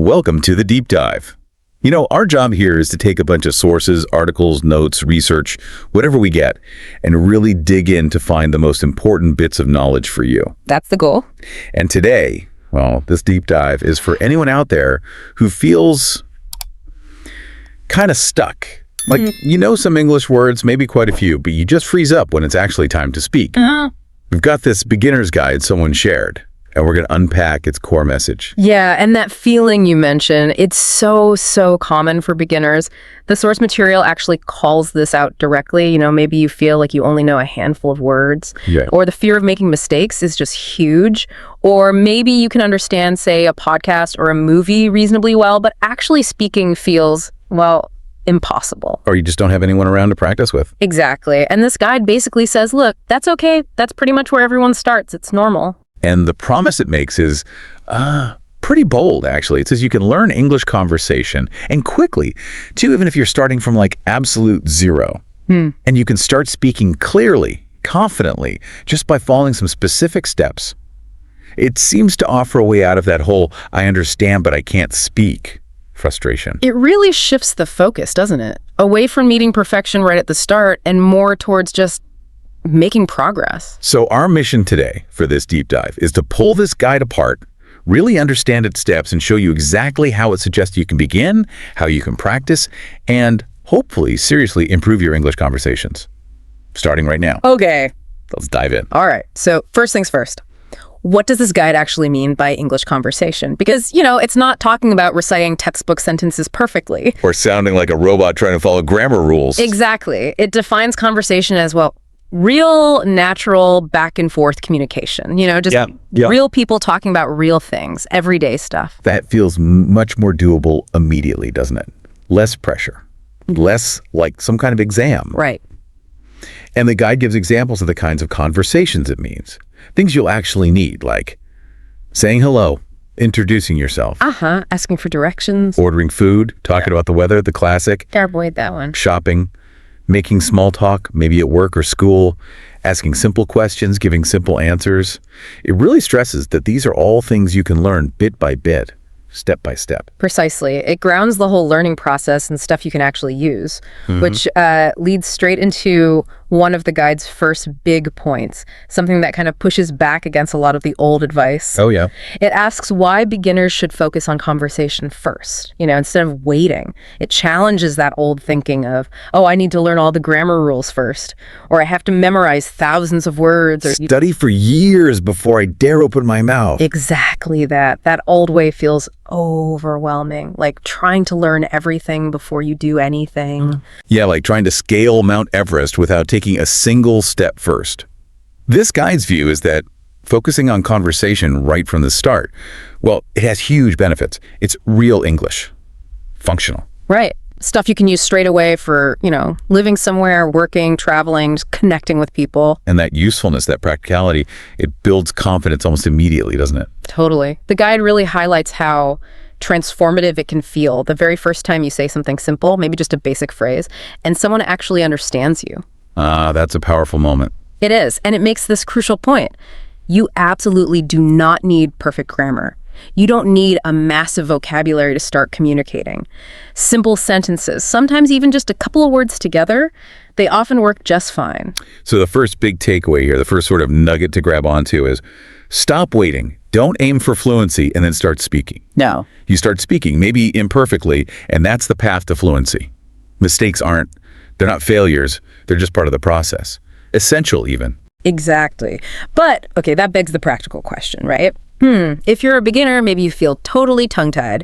Welcome to the Deep Dive. You know, our job here is to take a bunch of sources, articles, notes, research, whatever we get, and really dig in to find the most important bits of knowledge for you. That's the goal. And today, well, this deep dive is for anyone out there who feels kind of stuck. Like, you know some English words, maybe quite a few, but you just freeze up when it's actually time to speak. We've got this beginner's guide someone shared, and we're going to unpack its core message. Yeah, and that feeling you mentioned, it's so common for beginners. The source material actually calls this out directly. You know, maybe you feel like you only know a handful of words, or the fear of making mistakes is just huge. Or maybe you can understand, say, a podcast or a movie reasonably well, but actually speaking feels, well, impossible. Or you just don't have anyone around to practice with. Exactly. And this guide basically says, look, that's okay. That's pretty much where everyone starts. It's normal. And the promise it makes is pretty bold, actually. It says you can learn English conversation, and quickly, too, even if you're starting from like absolute zero. And you can start speaking clearly, confidently, just by following some specific steps. It seems to offer a way out of that whole, I understand, but I can't speak frustration. It really shifts the focus, doesn't it? Away from needing perfection right at the start and more towards just making progress. So our mission today for this deep dive is to pull this guide apart, really understand its steps, and show you exactly how it suggests you can begin, how you can practice, and hopefully seriously improve your English conversations. Starting right now. Okay. Let's dive in. All right. So first things first. What does this guide actually mean by English conversation? Because, you know, it's not talking about reciting textbook sentences perfectly. Or sounding like a robot trying to follow grammar rules. Exactly. It defines conversation as, well, real, natural, back and forth communication. You know, just real people talking about real things, everyday stuff. That feels much more doable immediately, doesn't it? Less pressure. Less like some kind of exam. Right. And the guide gives examples of the kinds of conversations it means. Things you'll actually need, like saying hello, introducing yourself. Asking for directions. Ordering food, talking about the weather, the classic. Can't avoid that one. Shopping, making small talk, maybe at work or school, asking simple questions, giving simple answers. It really stresses that these are all things you can learn bit by bit, step by step. Precisely. It grounds the whole learning process and stuff you can actually use, which leads straight into one of the guide's first big points, something that kind of pushes back against a lot of the old advice. Oh, yeah. It asks why beginners should focus on conversation first, you know, instead of waiting. It challenges that old thinking of, oh, I need to learn all the grammar rules first, or I have to memorize thousands of words. Or study for years before I dare open my mouth. Exactly that. That old way feels overwhelming, like trying to learn everything before you do anything. Yeah, like trying to scale Mount Everest without taking a single step first. This guide's view is that focusing on conversation right from the start, well, it has huge benefits. It's real English. Functional. Right. Stuff you can use straight away for, you know, living somewhere, working, traveling, just connecting with people. And that usefulness, that practicality, it builds confidence almost immediately, doesn't it? Totally. The guide really highlights how transformative it can feel the very first time you say something simple, maybe just a basic phrase, and someone actually understands you. That's a powerful moment. It is, and it makes this crucial point. You absolutely do not need perfect grammar. You don't need a massive vocabulary to start communicating. Simple sentences, sometimes even just a couple of words together, they often work just fine. So the first big takeaway here, the first sort of nugget to grab onto is stop waiting. Don't aim for fluency and then start speaking. No. You start speaking, maybe imperfectly, and that's the path to fluency. Mistakes they're not failures. They're just part of the process. Essential, even. Exactly. But, okay, that begs the practical question, right? If you're a beginner, maybe you feel totally tongue-tied.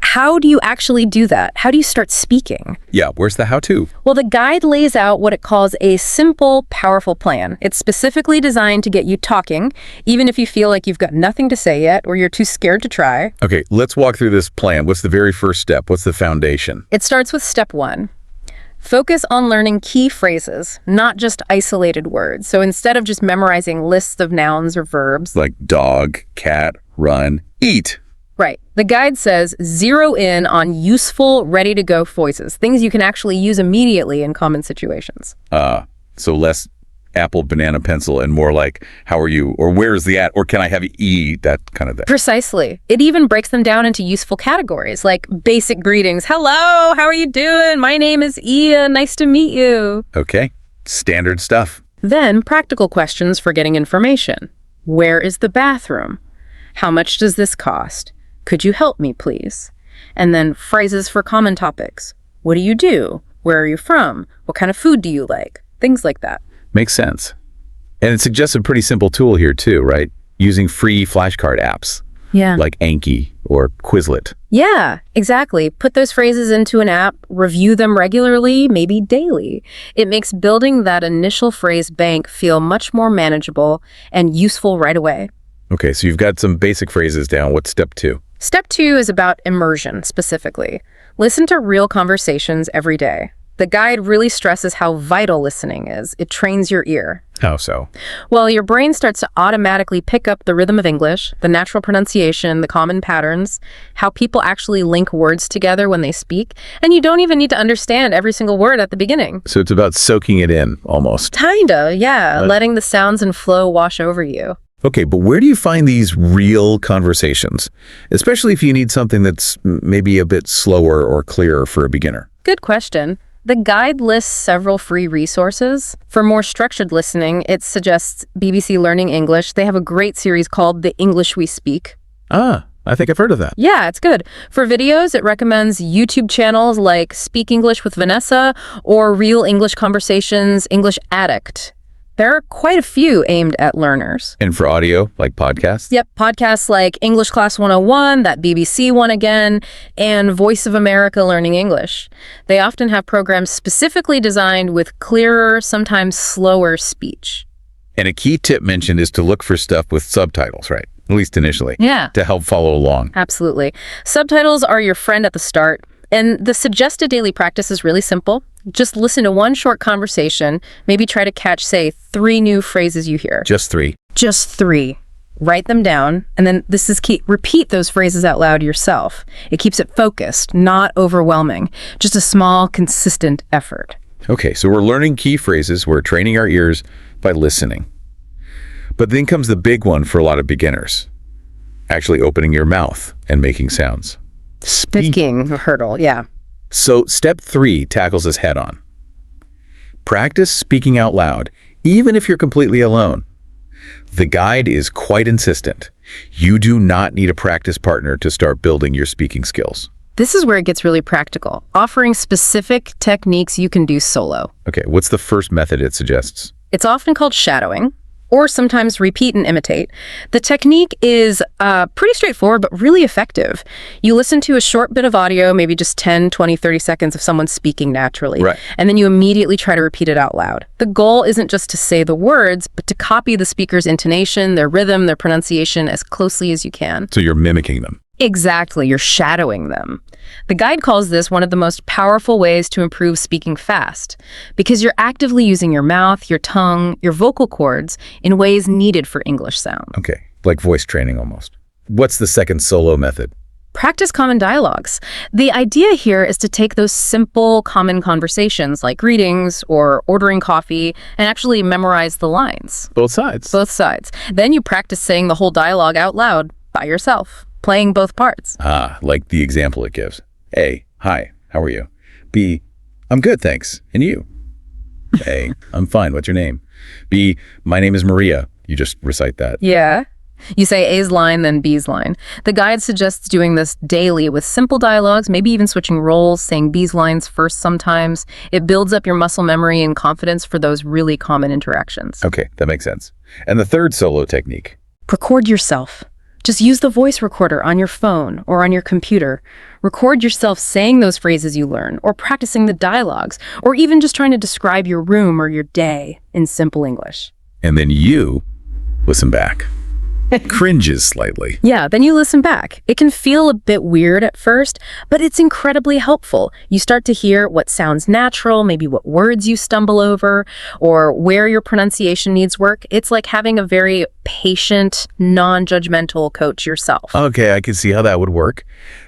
How do you actually do that? How do you start speaking? Yeah, where's the how-to? Well, the guide lays out what it calls a simple, powerful plan. It's specifically designed to get you talking, even if you feel like you've got nothing to say yet or you're too scared to try. Okay, let's walk through this plan. What's the very first step? What's the foundation? It starts with step 1. Focus on learning key phrases, not just isolated words. So instead of just memorizing lists of nouns or verbs, like dog, cat, run, eat. Right. The guide says zero in on useful, ready-to-go phrases, things you can actually use immediately in common situations. So less apple, banana, pencil, and more like, how are you? Or where is the at? Or can I have E? That kind of thing. Precisely. It even breaks them down into useful categories like basic greetings. Hello, how are you doing? My name is Ia. Nice to meet you. Okay, standard stuff. Then practical questions for getting information. Where is the bathroom? How much does this cost? Could you help me, please? And then phrases for common topics. What do you do? Where are you from? What kind of food do you like? Things like that. Makes sense. And it suggests a pretty simple tool here too, right? Using free flashcard apps. Yeah. Like Anki or Quizlet. Yeah, exactly. Put those phrases into an app, review them regularly, maybe daily. It makes building that initial phrase bank feel much more manageable and useful right away. Okay, so you've got some basic phrases down. What's step 2? Step 2 is about immersion, specifically. Listen to real conversations every day. The guide really stresses how vital listening is. It trains your ear. How so? Well, your brain starts to automatically pick up the rhythm of English, the natural pronunciation, the common patterns, how people actually link words together when they speak, and you don't even need to understand every single word at the beginning. So it's about soaking it in, almost. Kinda, yeah. Letting the sounds and flow wash over you. Okay, but where do you find these real conversations? Especially if you need something that's maybe a bit slower or clearer for a beginner. Good question. The guide lists several free resources. For more structured listening, it suggests BBC Learning English. They have a great series called The English We Speak. Ah, I think I've heard of that. Yeah, it's good. For videos, it recommends YouTube channels like Speak English with Vanessa or Real English Conversations, English Addict. There are quite a few aimed at learners. And for audio, like podcasts? Yep, podcasts like English Class 101, that BBC one again, and Voice of America Learning English. They often have programs specifically designed with clearer, sometimes slower speech. And a key tip mentioned is to look for stuff with subtitles, right? At least initially. Yeah. To help follow along. Absolutely. Subtitles are your friend at the start. And the suggested daily practice is really simple. Just listen to one short conversation, maybe try to catch, say, 3 new phrases you hear. Just 3. Just 3. Write them down, and then this is key. Repeat those phrases out loud yourself. It keeps it focused, not overwhelming. Just a small, consistent effort. Okay, so we're learning key phrases. We're training our ears by listening. But then comes the big one for a lot of beginners. Actually opening your mouth and making sounds. Speaking hurdle, yeah. So step 3 tackles this head on. Practice speaking out loud, even if you're completely alone. The guide is quite insistent. You do not need a practice partner to start building your speaking skills. This is where it gets really practical, offering specific techniques you can do solo. Okay, what's the first method it suggests? It's often called shadowing, or sometimes repeat and imitate. The technique is pretty straightforward, but really effective. You listen to a short bit of audio, maybe just 10, 20, 30 seconds of someone speaking naturally. Right. And then you immediately try to repeat it out loud. The goal isn't just to say the words, but to copy the speaker's intonation, their rhythm, their pronunciation as closely as you can. So you're mimicking them. Exactly, you're shadowing them. The guide calls this one of the most powerful ways to improve speaking fast, because you're actively using your mouth, your tongue, your vocal cords in ways needed for English sound. Okay, like voice training almost. What's the second solo method? Practice common dialogues. The idea here is to take those simple common conversations like greetings or ordering coffee and actually memorize the lines. Both sides. Both sides. Then you practice saying the whole dialogue out loud by yourself, playing both parts. Ah, like the example it gives. A, hi, how are you? B, I'm good, thanks. And you? A, I'm fine, what's your name? B, my name is Maria. You just recite that. Yeah. You say A's line, then B's line. The guide suggests doing this daily with simple dialogues, maybe even switching roles, saying B's lines first sometimes. It builds up your muscle memory and confidence for those really common interactions. Okay, that makes sense. And the third solo technique? Record yourself. Just use the voice recorder on your phone or on your computer. Record yourself saying those phrases you learn, or practicing the dialogues, or even just trying to describe your room or your day in simple English. And then you listen back. Cringes slightly. Yeah, then you listen back. It can feel a bit weird at first, but it's incredibly helpful. You start to hear what sounds natural, maybe what words you stumble over, or where your pronunciation needs work. It's like having a very patient, non-judgmental coach yourself. Okay, I can see how that would work.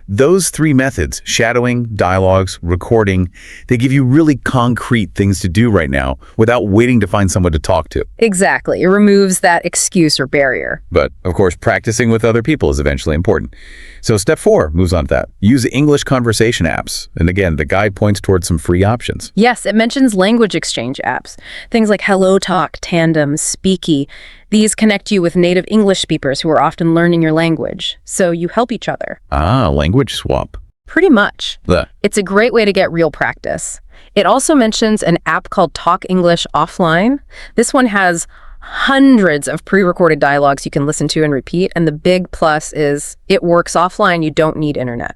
Those three methods, shadowing, dialogues, recording, they give you really concrete things to do right now without waiting to find someone to talk to. Exactly. It removes that excuse or barrier. But, of course, practicing with other people is eventually important. So step 4 moves on to that. Use English conversation apps. And again, the guide points towards some free options. Yes, it mentions language exchange apps. Things like HelloTalk, Tandem, Speaky. These connect you with native English speakers who are often learning your language. So you help each other. Ah, language swap. Pretty much. It's a great way to get real practice. It also mentions an app called Talk English Offline. This one has hundreds of pre-recorded dialogues you can listen to and repeat, and the big plus is it works offline. You don't need internet.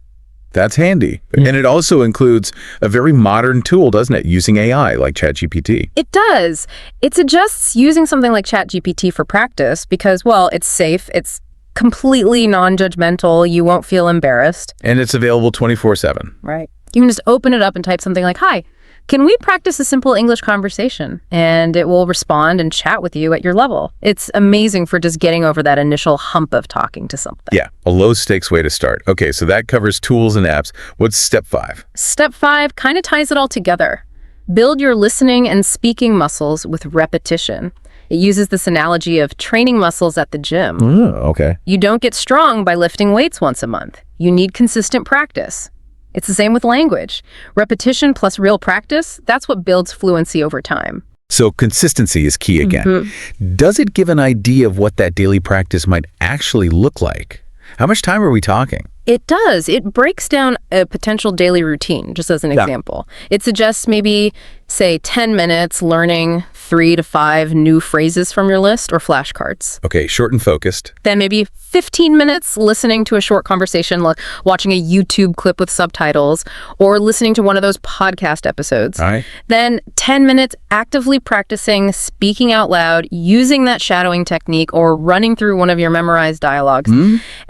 That's handy. And it also includes a very modern tool, doesn't it, using AI like ChatGPT? It does. It suggests using something like ChatGPT for practice because, well, it's safe, it's completely non-judgmental, you won't feel embarrassed. And it's available 24/7. Right. You can just open it up and type something like, "Hi, can we practice a simple English conversation?" And it will respond and chat with you at your level. It's amazing for just getting over that initial hump of talking to something. Yeah, a low-stakes way to start. Okay, so that covers tools and apps. What's step 5? Step 5 kind of ties it all together. Build your listening and speaking muscles with repetition. It uses this analogy of training muscles at the gym. Okay. You don't get strong by lifting weights once a month. You need consistent practice. It's the same with language. Repetition plus real practice, that's what builds fluency over time. So consistency is key again. Does it give an idea of what that daily practice might actually look like? How much time are we talking? It does. It breaks down a potential daily routine, just as an example. It suggests maybe, say, 10 minutes learning 3 to 5 new phrases from your list or flashcards. Okay, short and focused. Then maybe 15 minutes listening to a short conversation, like watching a YouTube clip with subtitles or listening to one of those podcast episodes. All right. Then 10 minutes actively practicing speaking out loud, using that shadowing technique or running through one of your memorized dialogues.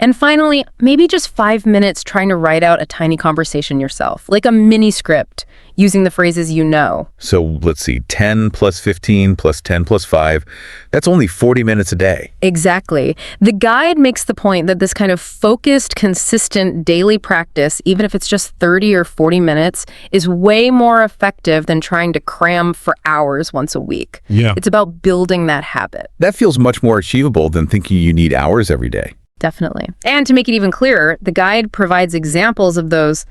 And finally, maybe just 5 minutes trying to write out a tiny conversation yourself, like a mini script, using the phrases you know. So let's see, 10 plus 15 plus 10 plus 5, that's only 40 minutes a day. Exactly. The guide makes the point that this kind of focused, consistent daily practice, even if it's just 30 or 40 minutes, is way more effective than trying to cram for hours once a week. Yeah. It's about building that habit. That feels much more achievable than thinking you need hours every day. Definitely. And to make it even clearer, the guide provides examples of those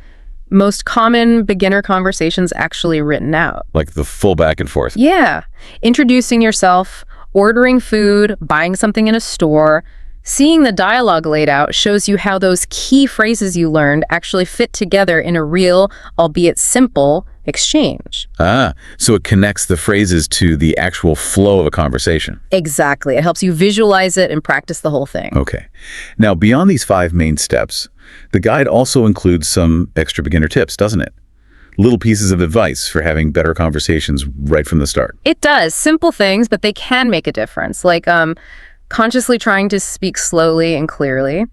most common beginner conversations actually written out. Like the full back and forth. Yeah. Introducing yourself, ordering food, buying something in a store. Seeing the dialogue laid out shows you how those key phrases you learned actually fit together in a real, albeit simple, exchange. So it connects the phrases to the actual flow of a conversation. Exactly. It helps you visualize it and practice the whole thing. Okay. Now, beyond these 5 main steps, the guide also includes some extra beginner tips, doesn't it? Little pieces of advice for having better conversations right from the start. It does. Simple things, but they can make a difference. Like consciously trying to speak slowly and clearly.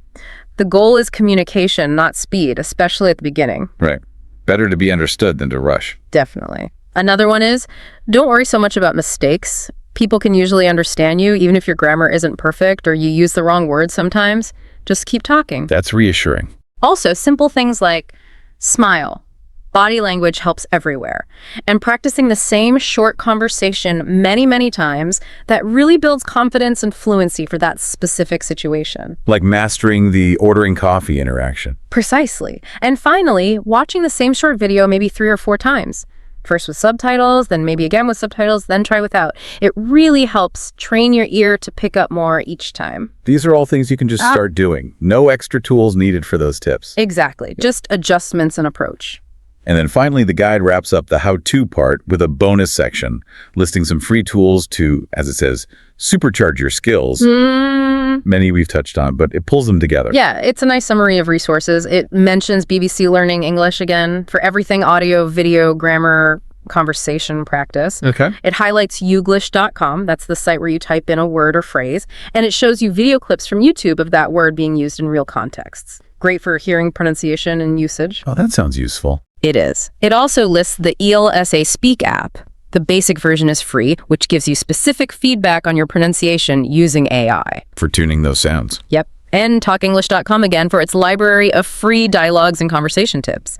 The goal is communication, not speed, especially at the beginning. Right. Better to be understood than to rush. Definitely. Another one is, don't worry so much about mistakes. People can usually understand you, even if your grammar isn't perfect or you use the wrong word sometimes. Just keep talking. That's reassuring. Also, simple things like smile. Body language helps everywhere. And practicing the same short conversation many, many times, that really builds confidence and fluency for that specific situation. Like mastering the ordering coffee interaction. Precisely. And finally, watching the same short video maybe 3 or 4 times. First with subtitles, then maybe again with subtitles, then try without. It really helps train your ear to pick up more each time. These are all things you can just start doing. No extra tools needed for those tips. Exactly. Just adjustments and approach. And then finally, the guide wraps up the how-to part with a bonus section, listing some free tools to, as it says, supercharge your skills. Many we've touched on, but it pulls them together. Yeah, it's a nice summary of resources. It mentions BBC Learning English again for everything audio, video, grammar, conversation practice. Okay. It highlights youglish.com. That's the site where you type in a word or phrase. And it shows you video clips from YouTube of that word being used in real contexts. Great for hearing pronunciation and usage. Oh, that sounds useful. It is. It also lists the ELSA Speak app. The basic version is free, which gives you specific feedback on your pronunciation using AI. For tuning those sounds. Yep. And talkenglish.com again for its library of free dialogues and conversation tips.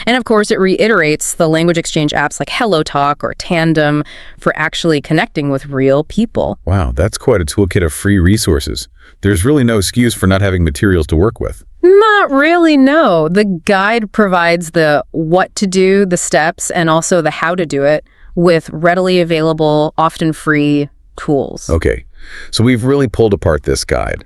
And of course, it reiterates the language exchange apps like HelloTalk or Tandem for actually connecting with real people. Wow, that's quite a toolkit of free resources. There's really no excuse for not having materials to work with. Not really, no. The guide provides the what to do, the steps, and also the how to do it with readily available, often free tools. Okay, so we've really pulled apart this guide.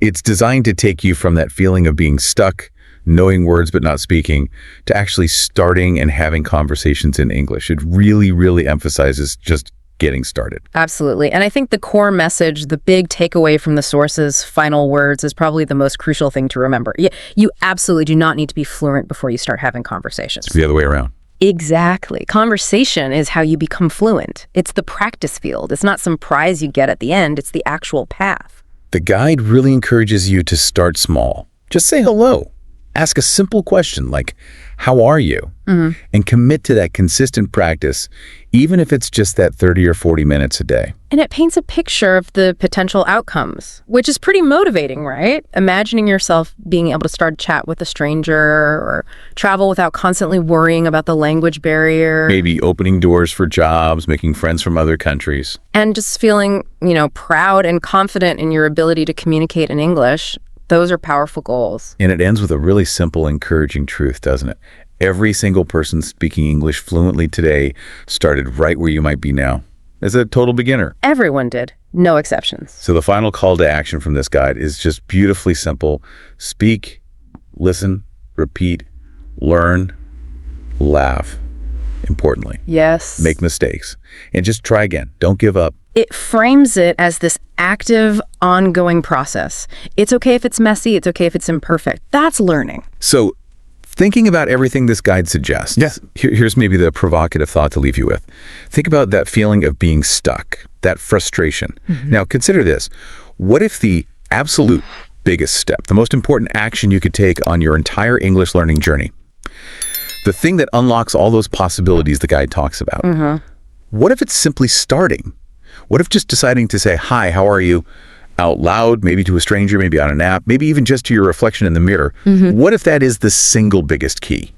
It's designed to take you from that feeling of being stuck, knowing words but not speaking, to actually starting and having conversations in English. It really, really emphasizes just getting started. Absolutely. And I think the core message, the big takeaway from the source's final words is probably the most crucial thing to remember. You absolutely do not need to be fluent before you start having conversations. It's the other way around. Exactly. Conversation is how you become fluent. It's the practice field. It's not some prize you get at the end. It's the actual path. The guide really encourages you to start small. Just say hello. Ask a simple question like, how are you? And commit to that consistent practice, even if it's just that 30 or 40 minutes a day. And it paints a picture of the potential outcomes, which is pretty motivating, right? Imagining yourself being able to start a chat with a stranger or travel without constantly worrying about the language barrier. Maybe opening doors for jobs, making friends from other countries. And just feeling, proud and confident in your ability to communicate in English. Those are powerful goals. And it ends with a really simple, encouraging truth, doesn't it? Every single person speaking English fluently today started right where you might be now, as a total beginner. Everyone did. No exceptions. So the final call to action from this guide is just beautifully simple. Speak, listen, repeat, learn, laugh. Importantly. Yes. Make mistakes. And just try again. Don't give up. It frames it as this active, ongoing process. It's okay if it's messy. It's okay if it's imperfect. That's learning. So thinking about everything this guide suggests, here's maybe the provocative thought to leave you with. Think about that feeling of being stuck, that frustration. Now consider this. What if the absolute biggest step, the most important action you could take on your entire English learning journey, the thing that unlocks all those possibilities the guide talks about, what if it's simply starting? What if just deciding to say, hi, how are you, out loud, maybe to a stranger, maybe on an app, maybe even just to your reflection in the mirror? What if that is the single biggest key?